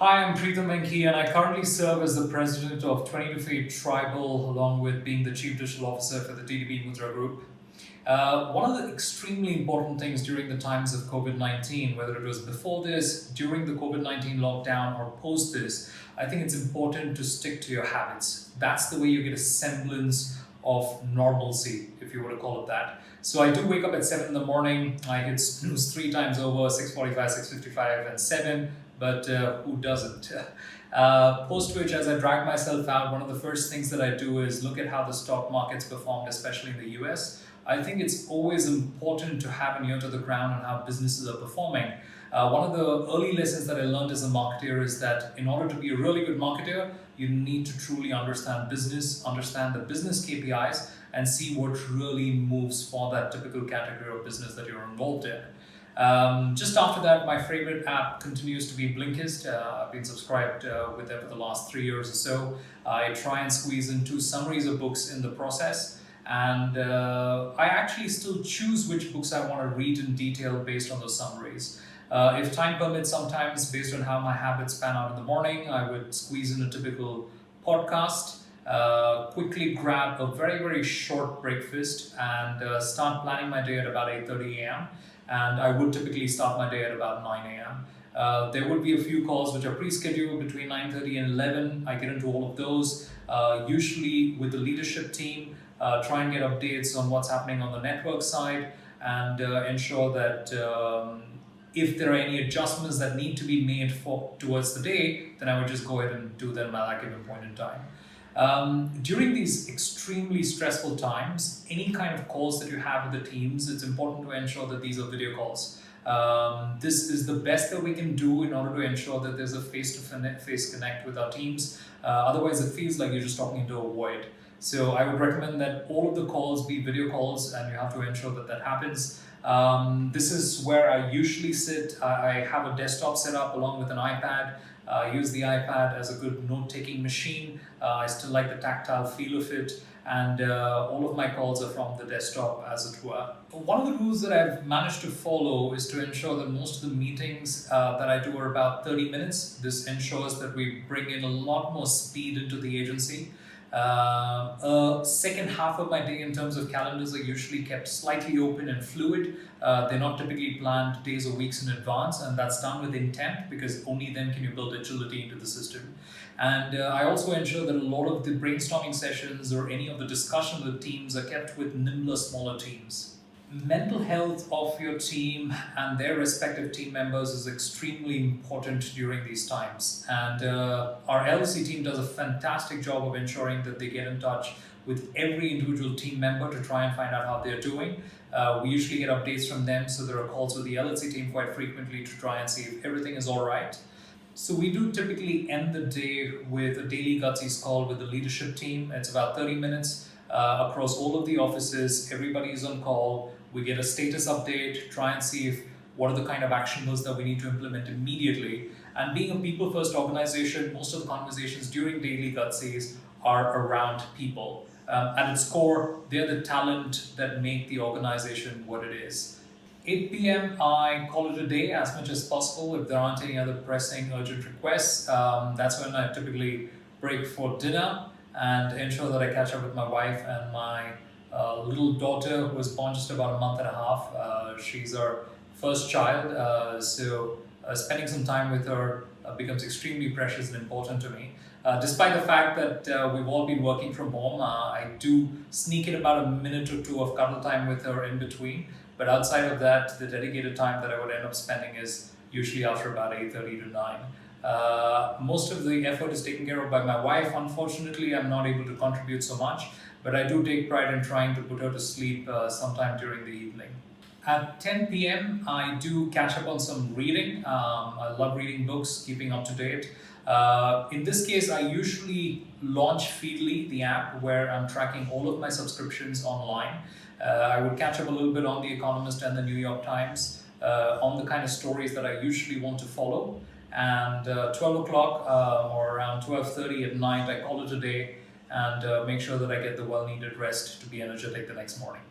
Hi, I'm Preetham Venkky, and I currently serve as the president of 20 to Fate Tribal, along with being the chief digital officer for the DDB Mudra Group. One of the extremely important things during the times of COVID-19, whether it was before this, during the COVID-19 lockdown, or post this, I think it's important to stick to your habits. That's the way you get a semblance of normalcy, if you were to call it that. So I do wake up at 7 in the morning. I hit snooze 3 times over, 6:45, 6:55, and 7. But who doesn't? Post which, as I drag myself out, one of the first things that I do is look at how the stock markets performed, especially in the US. I think it's always important to have an ear to the ground on how businesses are performing. One of the early lessons that I learned as a marketer is that in order to be a really good marketer, you need to truly understand business, understand the business KPIs, and see what really moves for that typical category of business that you're involved in. Just after that, my favorite app continues to be Blinkist. I've been subscribed with them for the last 3 years or so. I try and squeeze in 2 summaries of books in the process, and I actually still choose which books I want to read in detail based on those summaries. If time permits, sometimes based on how my habits pan out in the morning, I would squeeze in a typical podcast, quickly grab a very, very short breakfast, and start planning my day at about 8:30 a.m. And I would typically start my day at about 9 a.m. There would be a few calls which are pre-scheduled between 9:30 and 11. I get into all of those, usually with the leadership team, try and get updates on what's happening on the network side, and ensure that if there are any adjustments that need to be made towards the day, then I would just go ahead and do them at that given point in time. During these extremely stressful times, any kind of calls that you have with the teams, it's important to ensure that these are video calls. This is the best that we can do in order to ensure that there's a face-to-face connect with our teams. Otherwise, it feels like you're just talking into a void. So I would recommend that all of the calls be video calls, and you have to ensure that that happens. This is where I usually sit. I have a desktop set up along with an iPad. I use the iPad as a good note-taking machine. I still like the tactile feel of it, and all of my calls are from the desktop, as it were. One of the rules that I've managed to follow is to ensure that most of the meetings that I do are about 30 minutes. This ensures that we bring in a lot more speed into the agency. Second half of my day in terms of calendars are usually kept slightly open and fluid. They're not typically planned days or weeks in advance, and that's done with intent, because only then can you build agility into the system. And I also ensure that a lot of the brainstorming sessions or any of the discussion with teams are kept with nimbler, smaller teams. Mental health of your team and their respective team members is extremely important during these times. And our LC team does a fantastic job of ensuring that they get in touch with every individual team member to try and find out how they're doing. We usually get updates from them, so there are calls with the LLC team quite frequently to try and see if everything is all right. So we do typically end the day with a daily gutsies call with the leadership team. It's about 30 minutes across all of the offices. Everybody is on call. We get a status update, try and see if what are the kind of actionables that we need to implement immediately. And being a people-first organization, most of the conversations during daily gutsies are around people. At its core, they're the talent that make the organization what it is. 8 p.m. I call it a day as much as possible. If there aren't any other pressing, urgent requests, that's when I typically break for dinner and ensure that I catch up with my wife and my little daughter, who was born just about a month and a half. She's our first child, so spending some time with her becomes extremely precious and important to me. Despite the fact that we've all been working from home, I do sneak in about a minute or two of cuddle time with her in between. But outside of that, the dedicated time that I would end up spending is usually after about 8:30 to 9. Most of the effort is taken care of by my wife. Unfortunately, I'm not able to contribute so much, but I do take pride in trying to put her to sleep sometime during the evening. At 10 p.m., I do catch up on some reading. I love reading books, keeping up to date. In this case, I usually launch Feedly, the app where I'm tracking all of my subscriptions online. I would catch up a little bit on The Economist and the New York Times, on the kind of stories that I usually want to follow. And 12 o'clock or around 12:30 at night, I call it a day and make sure that I get the well-needed rest to be energetic the next morning.